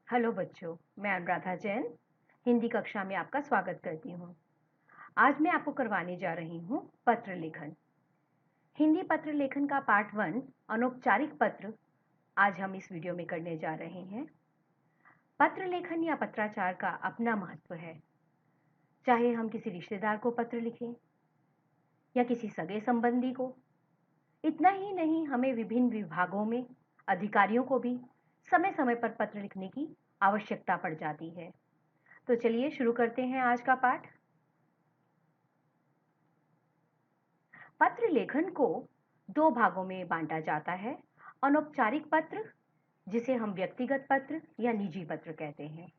Hello बच्चों, मैं अनुराधा जैन हिंदी कक्षा में आपका स्वागत करती हूँ। आज मैं आपको करवाने जा रही हूँ पत्र लेखन। हिंदी पत्र लेखन का पार्ट 1 अनौपचारिक पत्र आज हम इस वीडियो में करने जा रहे हैं। पत्र लेखन या पत्राचार का अपना महत्व है। चाहे हम किसी रिश्तेदार को पत्र लिखें या किसी सगे संबंधी को। इतना ही नहीं, हमें विभिन्न विभागों में अधिकारियों को भी समय समय पर पत्र लिखने की आवश्यकता पड़ जाती है। तो चलिए शुरू करते हैं आज का पाठ। पत्र लेखन को दो भागों में बांटा जाता है। अनौपचारिक पत्र, जिसे हम व्यक्तिगत पत्र या निजी पत्र कहते हैं।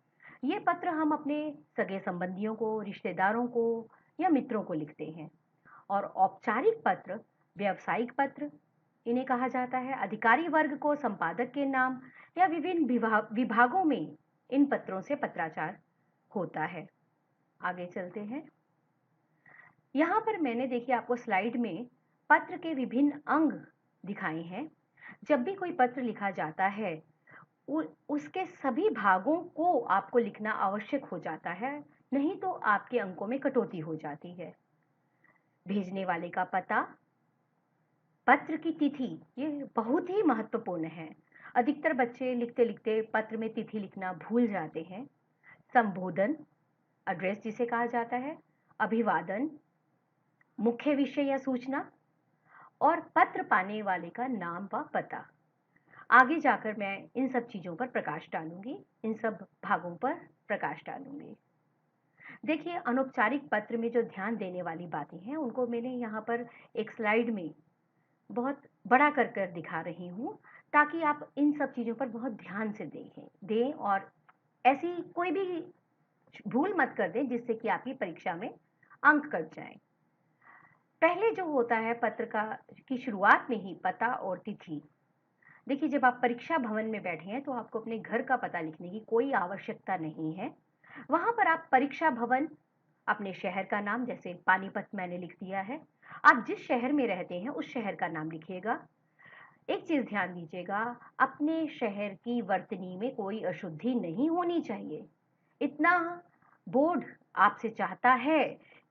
ये पत्र हम अपने सगे संबंधियों को, रिश्तेदारों को या मित्रों को लिखते हैं। और औपचारिक पत्र, व्यावसायिक पत्र इन्हें कहा जाता है। अधिकारी वर्ग को संपादक के नाम या विभिन्न विभागों में इन पत्रों से पत्राचार होता है। आगे चलते हैं। यहाँ पर मैंने देखिए आपको स्लाइड में पत्र के विभिन्न अंग दिखाए हैं। जब भी कोई पत्र लिखा जाता है उसके सभी भागों को आपको लिखना आवश्यक हो जाता है, नहीं तो आपके अंकों में कटौती हो जाती है। भेजने वाले का पता, पत्र की तिथि, ये बहुत ही महत्वपूर्ण है। अधिकतर बच्चे लिखते लिखते पत्र में तिथि लिखना भूल जाते हैं। संबोधन, एड्रेस जिसे कहा जाता है, अभिवादन, मुख्य विषय या सूचना और पत्र पाने वाले का नाम व पता। आगे जाकर मैं इन सब चीजों पर प्रकाश डालूंगी, इन सब भागों पर प्रकाश डालूंगी। देखिए, अनौपचारिक पत्र में जो ध्यान देने वाली बातें हैं उनको मैंने यहाँ पर एक स्लाइड में बहुत बड़ा कर कर दिखा रही हूँ, ताकि आप इन सब चीजों पर बहुत ध्यान से दें और ऐसी कोई भी भूल मत कर दें जिससे कि आपकी परीक्षा में अंक कट जाएं। पहले जो होता है पत्र का की शुरुआत में ही पता और तिथि। देखिए, जब आप परीक्षा भवन में बैठे हैं तो आपको अपने घर का पता लिखने की कोई आवश्यकता नहीं है। वहां पर आप परीक्षा भवन, अपने शहर का नाम, जैसे पानीपत मैंने लिख दिया है, आप जिस शहर में रहते हैं उस शहर का नाम लिखिएगा। एक चीज ध्यान दीजिएगा, अपने शहर की वर्तनी में कोई अशुद्धि नहीं होनी चाहिए। इतना बोर्ड आपसे चाहता है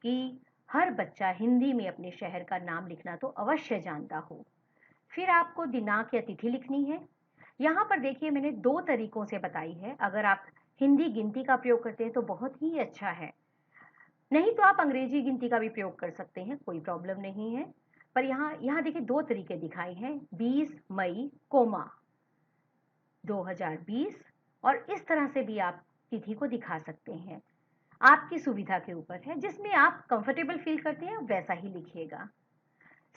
कि हर बच्चा हिंदी में अपने शहर का नाम लिखना तो अवश्य जानता हो। फिर आपको दिनांक या तिथि लिखनी है। यहाँ पर देखिए, मैंने दो तरीकों से बताई है। अगर आप हिंदी गिनती का प्रयोग करते हैं तो बहुत ही अच्छा है, नहीं तो आप अंग्रेजी गिनती का भी प्रयोग कर सकते हैं, कोई प्रॉब्लम नहीं है। पर यहाँ यहाँ देखिए दो तरीके दिखाए हैं, 20 मई कोमा 2020, और इस तरह से भी आप तिथि को दिखा सकते हैं। आपकी सुविधा के ऊपर है, जिसमें आप कंफर्टेबल फील करते हैं वैसा ही लिखिएगा।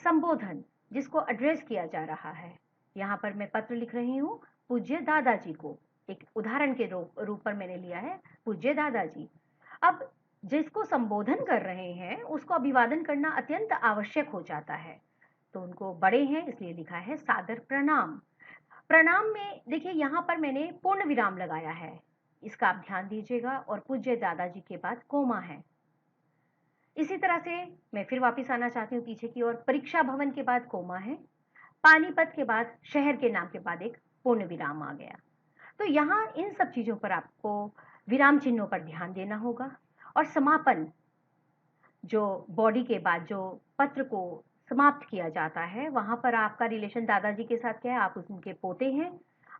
संबोधन, जिसको एड्रेस किया जा रहा है, यहाँ पर मैं पत्र लिख रही हूँ पूज्य दादाजी को। एक उदाहरण के रूप पर मैंने लिया है पूज्य दादाजी। अब जिसको संबोधन कर रहे हैं उसको अभिवादन करना अत्यंत आवश्यक हो जाता है, तो उनको बड़े हैं इसलिए लिखा है सादर प्रणाम। प्रणाम में देखिए यहाँ पर मैंने पूर्ण विराम लगाया है, इसका आप ध्यान दीजिएगा, और पूज्य दादाजी के बाद कोमा है। इसी तरह से मैं फिर वापस आना चाहती हूँ पीछे की ओर। परीक्षा भवन के बाद कोमा है, पानीपत के बाद शहर के नाम के बाद एक पूर्ण विराम आ गया। तो यहाँ इन सब चीजों पर आपको विराम चिन्हों पर ध्यान देना होगा। और समापन, जो बॉडी के बाद जो पत्र को समाप्त किया जाता है, वहां पर आपका रिलेशन दादाजी के साथ क्या है, आप उनके पोते हैं,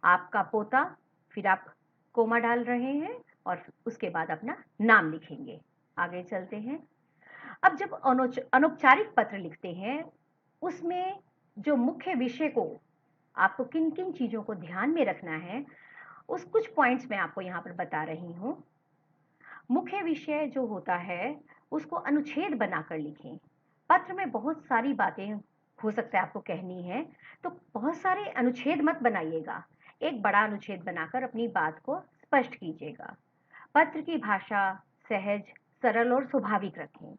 आपका पोता, फिर आप कोमा डाल रहे हैं और उसके बाद अपना नाम लिखेंगे। आगे चलते हैं। अब जब अनौपचारिक पत्र लिखते हैं उसमें जो मुख्य विषय को आपको किन किन चीजों को ध्यान में रखना है, उस कुछ पॉइंट्स मैं आपको यहाँ पर बता रही हूँ। मुख्य विषय जो होता है उसको अनुच्छेद बनाकर लिखें। पत्र में बहुत सारी बातें हो सकता है आपको कहनी है, तो बहुत सारे अनुच्छेद मत बनाइएगा। एक बड़ा अनुच्छेद बनाकर अपनी बात को स्पष्ट कीजिएगा। पत्र की भाषा सहज, सरल और स्वाभाविक रखें।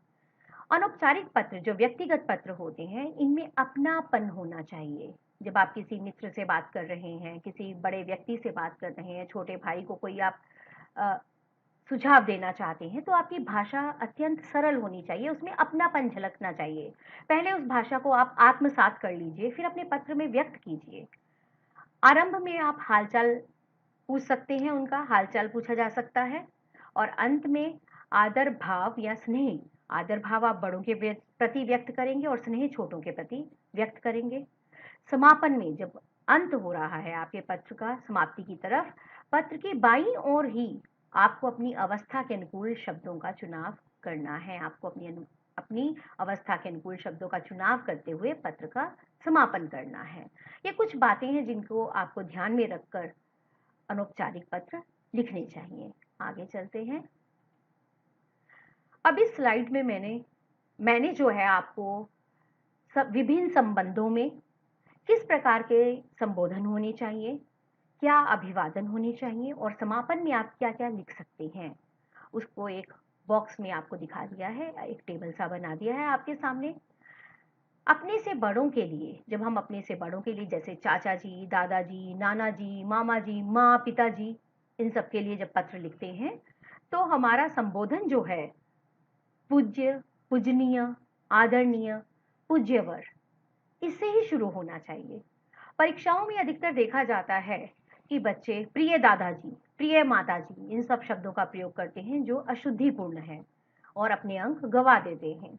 अनौपचारिक पत्र, जो व्यक्तिगत पत्र होते हैं, इनमें अपनापन होना चाहिए। जब आप किसी मित्र से बात कर रहे हैं, किसी बड़े व्यक्ति से बात कर रहे हैं, छोटे भाई को कोई आप सुझाव देना चाहते हैं, तो आपकी भाषा अत्यंत सरल होनी चाहिए, उसमें अपनापन झलकना चाहिए। पहले उस भाषा को आप आत्मसात कर लीजिए, फिर अपने पत्र में व्यक्त कीजिए। आरंभ में आप हालचाल पूछ सकते हैं, उनका हालचाल पूछा जा सकता है। और अंत में आदर भाव या स्नेह, आदर भाव आप बड़ों के प्रति व्यक्त करेंगे और स्नेह छोटों के प्रति व्यक्त करेंगे। समापन में जब अंत हो रहा है आपके पत्र का, समाप्ति की तरफ, पत्र की बाईं ओर ही आपको अपनी अवस्था के अनुकूल शब्दों का चुनाव करना है। आपको अपनी अवस्था के अनुकूल शब्दों का चुनाव करते हुए पत्र का समापन करना है। ये कुछ बातें हैं जिनको आपको ध्यान में रखकर अनौपचारिक पत्र लिखने चाहिए। आगे चलते हैं। अब इस स्लाइड में मैंने जो है आपको विभिन्न संबंधों में किस प्रकार के संबोधन होने चाहिए, क्या अभिवादन होने चाहिए और समापन में आप क्या-क्या लिख सकते हैं, उसको एक बॉक्स में आपको दिखा दिया है, एक टेबल सा बना दिया है आपके सामने। अपने से बड़ों के लिए, जब हम अपने से बड़ों के लिए जैसे चाचा जी, दादाजी, नाना जी, मामा जी, माँ, पिताजी, इन सब के लिए जब पत्र लिखते हैं, तो हमारा संबोधन जो है पूज्य, पूजनीय, आदरणीय, पूज्यवर, इससे ही शुरू होना चाहिए। परीक्षाओं में अधिकतर देखा जाता है कि बच्चे प्रिय दादाजी, प्रिय माताजी, इन सब शब्दों का प्रयोग करते हैं जो अशुद्धिपूर्ण है और अपने अंक गंवा देते हैं।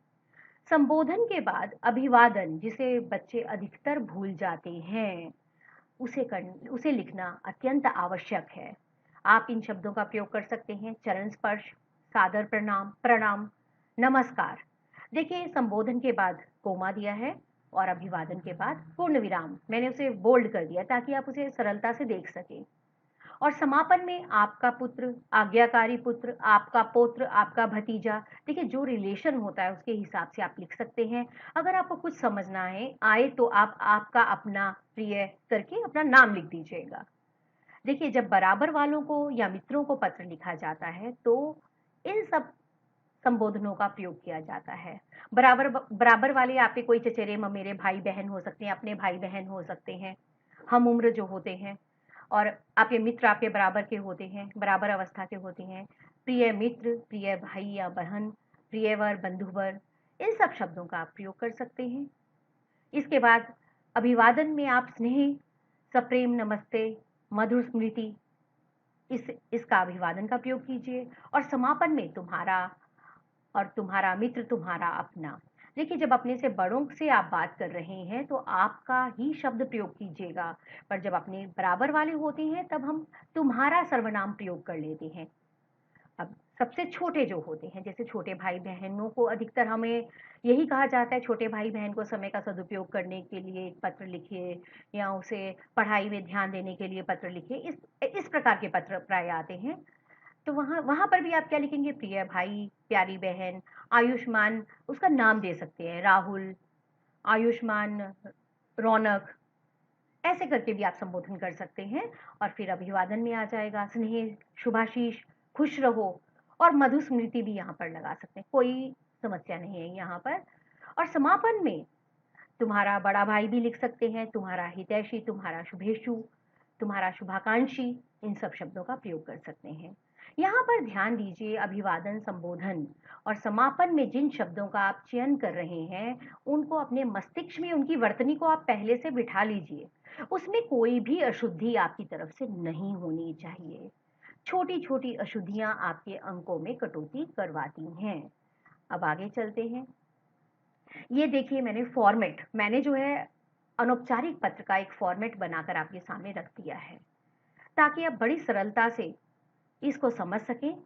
संबोधन के बाद अभिवादन, जिसे बच्चे अधिकतर भूल जाते हैं, उसे लिखना अत्यंत आवश्यक है। आप इन शब्दों का प्रयोग कर सकते हैं। चरण स्पर्श, सादर प्रणाम, प्रणाम, नमस्कार। देखिए, संबोधन के बाद कोमा दिया है और अभिवादन के बाद पूर्ण विराम। मैंने उसे बोल्ड कर दिया ताकि आप उसे सरलता से देख सकें। और समापन में आपका पुत्र, आज्ञाकारी पुत्र, आपका पौत्र, आपका भतीजा, देखिए जो रिलेशन होता है उसके हिसाब से आप लिख सकते हैं। अगर आपको कुछ समझना आए तो आप आपका अपना प्रिय करके अपना नाम लिख दीजिएगा। देखिए, जब बराबर वालों को या मित्रों को पत्र लिखा जाता है तो इन सब संबोधनों का प्रयोग किया जाता है। बराबर वाले आपके कोई चचेरे ममेरे भाई बहन हो सकते हैं, अपने भाई बहन हो सकते हैं, हम उम्र जो होते हैं। और आपके मित्र आपके बराबर के होते हैं, बराबर अवस्था के होते हैं। प्रिय मित्र, प्रिय भाई या बहन, प्रियवर, बंधुवर, इन सब शब्दों का आप प्रयोग कर सकते हैं। इसके बाद अभिवादन में आप स्नेह, सप्रेम नमस्ते, मधुर स्मृति, इसका अभिवादन का प्रयोग कीजिए। और समापन में तुम्हारा और तुम्हारा मित्र, तुम्हारा अपना। देखिए, जब अपने से बड़ों से आप बात कर रहे हैं तो आपका ही शब्द प्रयोग कीजिएगा, पर जब अपने बराबर वाले होते हैं तब हम तुम्हारा सर्वनाम प्रयोग कर लेते हैं। अब सबसे छोटे जो होते हैं, जैसे छोटे भाई बहनों को अधिकतर हमें यही कहा जाता है, छोटे भाई बहन को समय का सदुपयोग करने के लिए एक पत्र लिखिए या उसे पढ़ाई में ध्यान देने के लिए पत्र लिखिए। इस प्रकार के पत्र प्राय आते हैं। तो वहाँ वहाँ पर भी आप क्या लिखेंगे? प्रिय भाई, प्यारी बहन, आयुष्मान, उसका नाम दे सकते हैं, राहुल, आयुष्मान, रौनक, ऐसे करके भी आप संबोधन कर सकते हैं। और फिर अभिवादन में आ जाएगा स्नेह, शुभाशीष, खुश रहो, और मधुस्मृति भी यहाँ पर लगा सकते हैं, कोई समस्या नहीं है यहाँ पर। और समापन में तुम्हारा बड़ा भाई भी लिख सकते हैं, तुम्हारा हितैषी, तुम्हारा शुभेच्छु, तुम्हारा शुभाकांक्षी, इन सब शब्दों का प्रयोग कर सकते हैं। यहाँ पर ध्यान दीजिए, अभिवादन, संबोधन और समापन में जिन शब्दों का आप चयन कर रहे हैं, उनको अपने मस्तिष्क में, उनकी वर्तनी को आप पहले से बिठा लीजिए। उसमें कोई भी अशुद्धि आपकी तरफ से नहीं होनी चाहिए। छोटी-छोटी अशुद्धियां आपके अंकों में कटौती करवाती हैं। अब आगे चलते हैं। ये देखिए, मैंने जो है अनौपचारिक पत्र का एक फॉर्मेट बनाकर आपके सामने रख दिया है, ताकि आप बड़ी सरलता से इसको समझ सकें।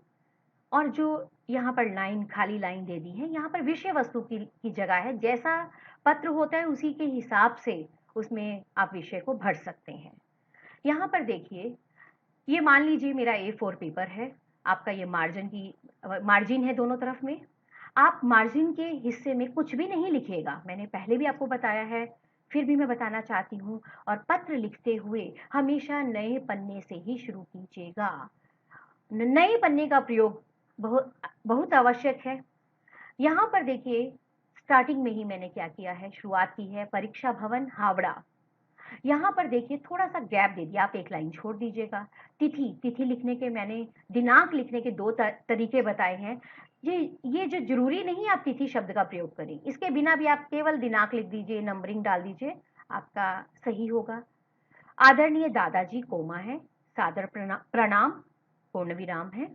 और जो यहाँ पर खाली लाइन दे दी है, यहाँ पर विषय वस्तु की जगह है। जैसा पत्र होता है उसी के हिसाब से उसमें आप विषय को भर सकते हैं। यहाँ पर देखिए, ये मान लीजिए मेरा A4 पेपर है, आपका ये मार्जिन है दोनों तरफ में। आप मार्जिन के हिस्से में कुछ भी नहीं लिखिएगा, मैंने पहले भी आपको बताया है, फिर भी मैं बताना चाहती हूँ। और पत्र लिखते हुए हमेशा नए पन्ने से ही शुरू कीजिएगा। नए पन्ने का प्रयोग बहुत बहुत आवश्यक है। यहाँ पर देखिए, स्टार्टिंग में ही मैंने क्या किया है, शुरुआत की है, परीक्षा भवन हावड़ा। यहाँ पर देखिए थोड़ा सा गैप दे दिया, आप एक लाइन छोड़ दीजिएगा। तिथि लिखने के मैंने दिनांक लिखने के दो तरीके बताए हैं। ये जो जरूरी नहीं आप तिथि शब्द का प्रयोग करें, इसके बिना भी आप केवल दिनांक लिख दीजिए, नंबरिंग डाल दीजिए, आपका सही होगा। आदरणीय दादाजी, कोमा है, सादर प्रणाम, पूर्ण विराम है।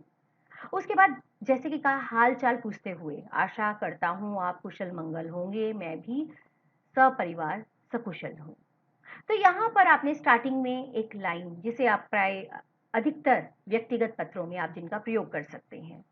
उसके बाद जैसे कि कहा हाल चाल पूछते हुए, आशा करता हूँ आप कुशल मंगल होंगे, मैं भी सपरिवार सकुशल हूँ। तो यहाँ पर आपने स्टार्टिंग में एक लाइन जिसे आप प्राय अधिकतर व्यक्तिगत पत्रों में आप जिनका प्रयोग कर सकते हैं।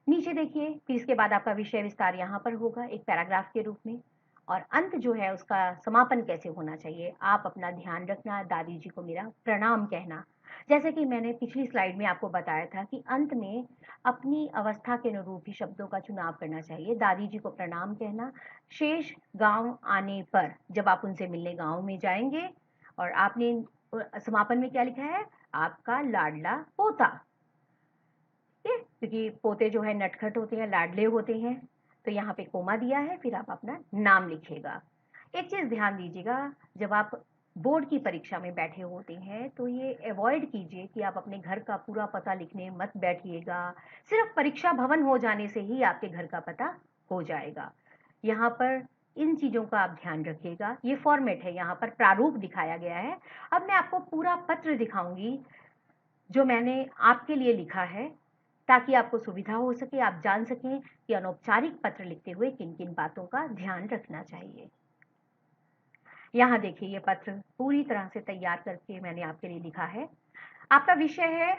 नीचे देखिए, फिर इसके बाद आपका विषय विस्तार यहाँ पर होगा एक पैराग्राफ के रूप में, और अंत जो है उसका समापन कैसे होना चाहिए, आप अपना ध्यान रखना, दादी जी को मेरा प्रणाम कहना। जैसे कि मैंने पिछली स्लाइड में आपको बताया था कि अंत में अपनी अवस्था के अनुरूप ही शब्दों का चुनाव करना चाहिए। दादी जी को प्रणाम कहना, शेष गांव आने पर जब आप उनसे मिलने गांव में जाएंगे, और आपने समापन में क्या लिखा है, आपका लाडला पोता, क्योंकि पोते जो है नटखट होते हैं, लाडले होते हैं, तो यहाँ पे कोमा दिया है, फिर आप अपना नाम लिखिएगा। एक चीज ध्यान दीजिएगा, जब आप बोर्ड की परीक्षा में बैठे होते हैं तो ये अवॉइड कीजिए कि आप अपने घर का पूरा पता लिखने मत बैठिएगा। सिर्फ परीक्षा भवन हो जाने से ही आपके घर का पता हो जाएगा। यहाँ पर इन चीजों का आप ध्यान रखिएगा। ये फॉर्मेट है, यहाँ पर प्रारूप दिखाया गया है। अब मैं आपको पूरा पत्र दिखाऊंगी जो मैंने आपके लिए लिखा है, ताकि आपको सुविधा हो सके, आप जान सकें कि अनौपचारिक पत्र लिखते हुए किन किन बातों का ध्यान रखना चाहिए। यहाँ देखिए, ये पत्र पूरी तरह से तैयार करके मैंने आपके लिए लिखा है। आपका विषय है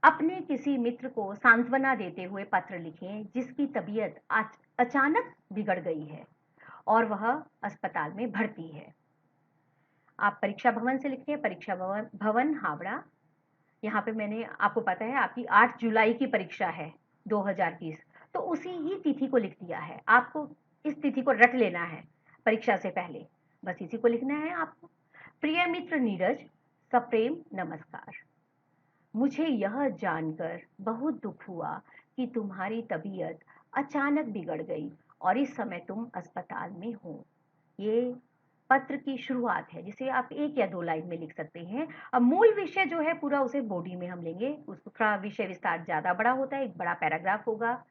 अपने किसी मित्र को सांत्वना देते हुए पत्र लिखें जिसकी तबीयत अचानक बिगड़ गई है और वह अस्पताल में भर्ती है। आप परीक्षा भवन से लिखते हैं, परीक्षा भवन हावड़ा। यहाँ पे मैंने आपको पता है आपकी 8 जुलाई की परीक्षा है 2020, तो उसी ही तिथि को लिख दिया है। आपको इस तिथि को रट लेना है परीक्षा से पहले, बस इसी को लिखना है आपको। प्रिय मित्र नीरज, सप्रेम नमस्कार। मुझे यह जानकर बहुत दुख हुआ कि तुम्हारी तबीयत अचानक बिगड़ गई और इस समय तुम अस्पताल में हो। ये पत्र की शुरुआत है जिसे आप 1 या 2 लाइन में लिख सकते हैं। अब मूल विषय जो है पूरा उसे बॉडी में हम लेंगे, उसका विषय विस्तार ज़्यादा बड़ा होता है, एक बड़ा पैराग्राफ होगा।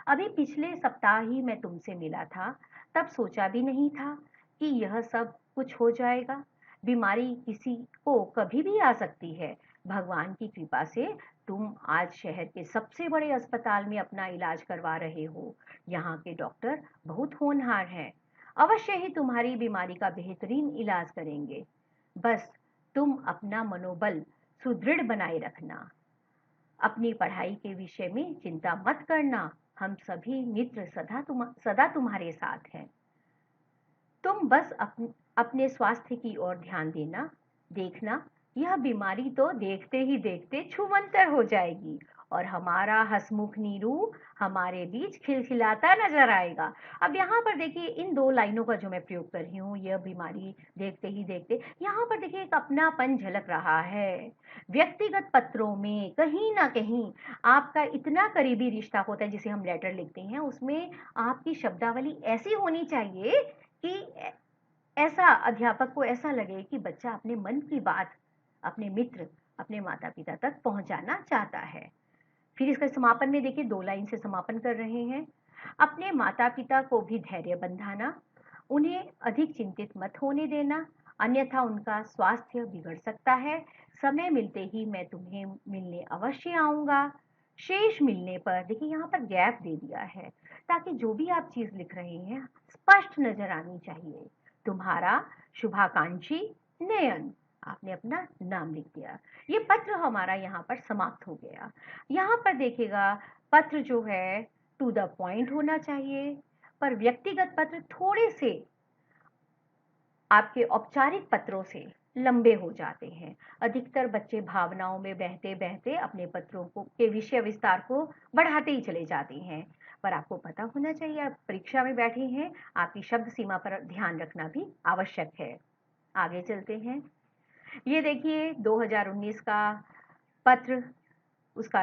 अभी पिछले सप्ताह ही मैं तुमसे मिला था, तब सोचा भी नहीं था कि यह सब कुछ हो जाएगा। बीमारी किसी को कभी भी आ सकती है। भगवान की कृपा से तुम आज शहर के सबसे बड़े अस्पताल में अपना इलाज करवा रहे हो। यहाँ के डॉक्टर बहुत होनहार हैं, अवश्य ही तुम्हारी बीमारी का बेहतरीन इलाज करेंगे। बस तुम अपना मनोबल सुदृढ़ बनाए रखना। अपनी पढ़ाई के विषय में चिंता मत करना, हम सभी मित्र सदा तुम्हारे साथ हैं। तुम बस अपने स्वास्थ्य की ओर ध्यान देना। देखना, यह बीमारी तो देखते ही देखते छूमंतर हो जाएगी और हमारा हसमुख नीरू हमारे बीच खिलखिलाता नजर आएगा। अब यहाँ पर देखिए, इन 2 लाइनों का जो मैं प्रयोग कर रही हूँ, यह बीमारी देखते ही देखते, यहाँ पर देखिए एक अपनापन झलक रहा है। व्यक्तिगत पत्रों में कहीं ना कहीं आपका इतना करीबी रिश्ता होता है, जिसे हम लेटर लिखते हैं, उसमें आपकी शब्दावली ऐसी होनी चाहिए कि ऐसा अध्यापक को ऐसा लगे कि बच्चा अपने मन की बात अपने मित्र, अपने माता पिता तक पहुंचाना चाहता है। फिर इसका समापन में देखिए 2 लाइन से समापन कर रहे हैं। अपने माता पिता को भी धैर्य बंधाना, उन्हें अधिक चिंतित मत होने देना, अन्यथा उनका स्वास्थ्य बिगड़ सकता है। समय मिलते ही मैं तुम्हें मिलने अवश्य आऊंगा। शेष मिलने पर देखिए, यहाँ पर गैप दे दिया है ताकि जो भी आप चीज लिख रहे हैं स्पष्ट नजर आनी चाहिए। तुम्हारा शुभाकांक्षी नयन, आपने अपना नाम लिख दिया। ये पत्र हमारा यहाँ पर समाप्त हो गया। यहाँ पर देखिएगा, पत्र जो है टू द पॉइंट होना चाहिए, पर व्यक्तिगत पत्र थोड़े से आपके औपचारिक पत्रों से लंबे हो जाते हैं। अधिकतर बच्चे भावनाओं में बहते बहते अपने पत्रों को के विषय विस्तार को बढ़ाते ही चले जाते हैं, पर आपको पता होना चाहिए आप परीक्षा में बैठे हैं, आपकी शब्द सीमा पर ध्यान रखना भी आवश्यक है। आगे चलते हैं। ये देखिए 2019 का पत्र, उसका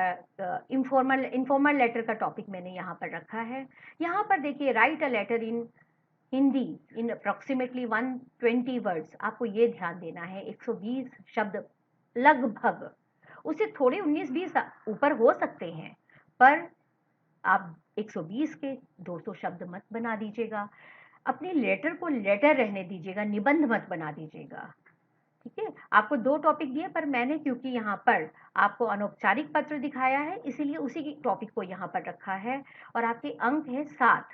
इनफॉर्मल लेटर का टॉपिक मैंने यहाँ पर रखा है। यहाँ पर देखिए, write a letter in Hindi in approximately 120 words. आपको ये ध्यान देना है 120 शब्द लगभग, उससे थोड़े 19-20 ऊपर हो सकते हैं, पर आप 120 के 200 शब्द मत बना दीजिएगा। अपने लेटर को लेटर रहने दीजिएगा, निबंध मत बना दीजिएगा। ठीक है, आपको 2 टॉपिक दिए पर मैंने क्योंकि यहाँ पर आपको अनौपचारिक पत्र दिखाया है इसीलिए उसी की टॉपिक को यहाँ पर रखा है और आपके अंक है 7।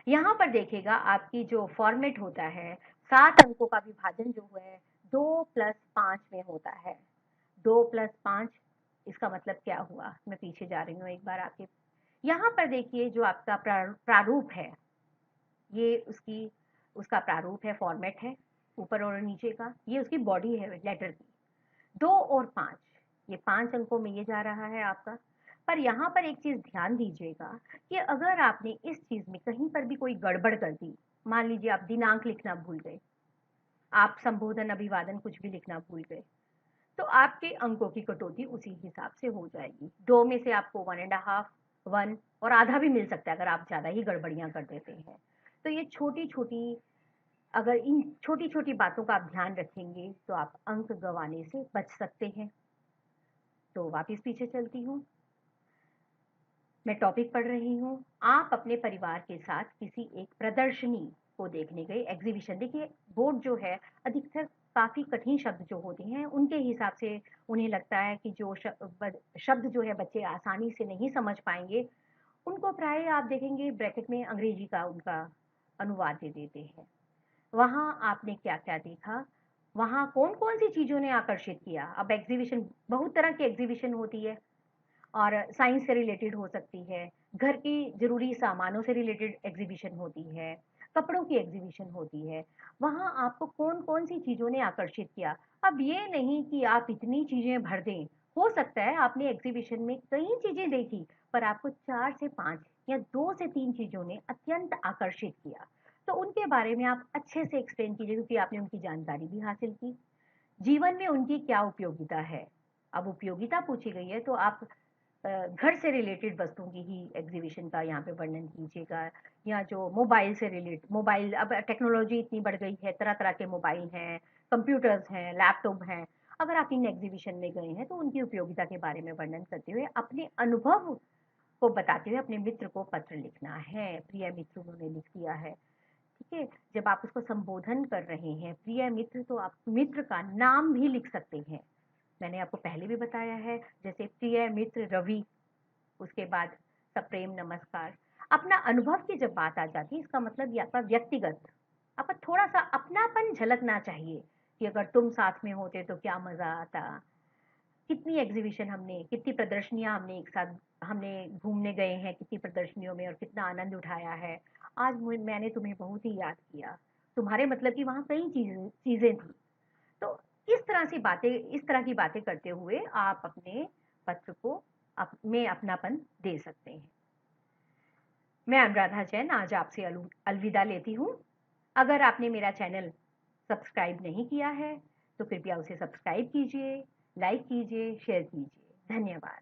यहाँ पर देखिएगा आपकी जो फॉर्मेट होता है 7 अंकों का विभाजन जो है 2 + 5 में होता है। 2 + 5 इसका मतलब क्या हुआ? मैं पीछे जा रही हूँ एक बार आपके। यहाँ पर देखिए जो आपका प्रारूप है, ये उसका प्रारूप है, फॉर्मेट है, ऊपर और नीचे का। ये उसकी बॉडी है लेटर की। 2 और 5 ये 5 अंकों में ये जा रहा है आपका। पर यहाँ पर एक चीज़ ध्यान दीजिएगा कि अगर आपने इस चीज़ में कहीं पर भी कोई गड़बड़ कर दी, मान लीजिए आप दिनांक लिखना भूल गए, आप संबोधन, अभिवादन कुछ भी लिखना भूल गए, तो आपके अंकों की कटौती उसी हिसाब से हो जाएगी। 2 में से आपको 1 एंड हाफ, 1 और आधा भी मिल सकता है अगर आप ज़्यादा ही गड़बड़ियाँ कर देते हैं। तो ये छोटी-छोटी अगर इन छोटी-छोटी बातों का आप ध्यान रखेंगे तो आप अंक गँवाने से बच सकते हैं। तो वापस पीछे चलती हूँ। मैं टॉपिक पढ़ रही हूँ। आप अपने परिवार के साथ किसी एक प्रदर्शनी को देखने गए, एग्जीबिशन। देखिए बोर्ड जो है अधिकतर काफ़ी कठिन शब्द जो होते हैं उनके हिसाब से उन्हें लगता है कि जो शब्द जो है बच्चे आसानी से नहीं समझ पाएंगे, उनको प्राय आप देखेंगे ब्रैकेट में अंग्रेजी का उनका अनुवाद दे देते हैं। वहाँ आपने क्या-क्या देखा? वहाँ कौन-कौन सी चीज़ों ने आकर्षित किया? अब एग्जीबिशन बहुत तरह की एग्जीबिशन होती है और साइंस से रिलेटेड हो सकती है, घर की ज़रूरी सामानों से रिलेटेड एग्जीबिशन होती है, कपड़ों की एग्जीबिशन होती है। वहाँ आपको कौन-कौन सी चीज़ों ने आकर्षित किया? अब ये नहीं कि आप इतनी चीज़ें भर दें। हो सकता है आपने एग्जीबिशन में कई चीज़ें देखी, पर आपको 4 से 5 या 2 से 3 चीज़ों ने अत्यंत आकर्षित किया। तो उनके बारे में आप अच्छे से एक्सप्लेन कीजिए क्योंकि आपने उनकी जानकारी भी हासिल की। जीवन में उनकी क्या उपयोगिता है? अब उपयोगिता पूछी गई है तो आप घर से रिलेटेड वस्तुओं की ही एग्जीबिशन का यहाँ पे वर्णन कीजिएगा या जो मोबाइल से मोबाइल अब टेक्नोलॉजी इतनी बढ़ गई है, तरह-तरह के मोबाइल हैं, कंप्यूटर्स हैं, लैपटॉप हैं। अगर आप इन एग्जीबिशन में गए हैं तो उनकी उपयोगिता के बारे में वर्णन करते हुए अपने अनुभव को बताते हुए अपने मित्र को पत्र लिखना है। प्रिय मित्र उन्होंने लिख दिया है। ठीक है? जब आप उसको संबोधन कर रहे हैं, प्रिय मित्र, तो आप मित्र का नाम भी लिख सकते हैं। मैंने आपको पहले भी बताया है, जैसे प्रिय मित्र रवि, उसके बाद सप्रेम नमस्कार। अपना अनुभव की जब बात आ जाती है, इसका मतलब ये आपका व्यक्तिगत, आपका थोड़ा-सा अपनापन झलकना चाहिए कि अगर तुम साथ में होते तो क्या मज़ा आता। कितनी एग्जीबिशन हमने, कितनी प्रदर्शनियाँ हमने एक साथ हमने घूमने गए हैं, कितनी प्रदर्शनियों में और कितना आनंद उठाया है। आज मैंने तुम्हें बहुत ही याद किया। तुम्हारे मतलब कि वहाँ कई चीज़ें थी। तो इस तरह की बातें करते हुए आप अपने पत्र को में अपनापन दे सकते हैं। मैं अनुराधा जैन आज आपसे अलविदा लेती हूँ। अगर आपने मेरा चैनल सब्सक्राइब नहीं किया है, तो कृपया उसे सब्सक्राइब कीजिए, लाइक कीजिए, शेयर कीजिए। धन्यवाद।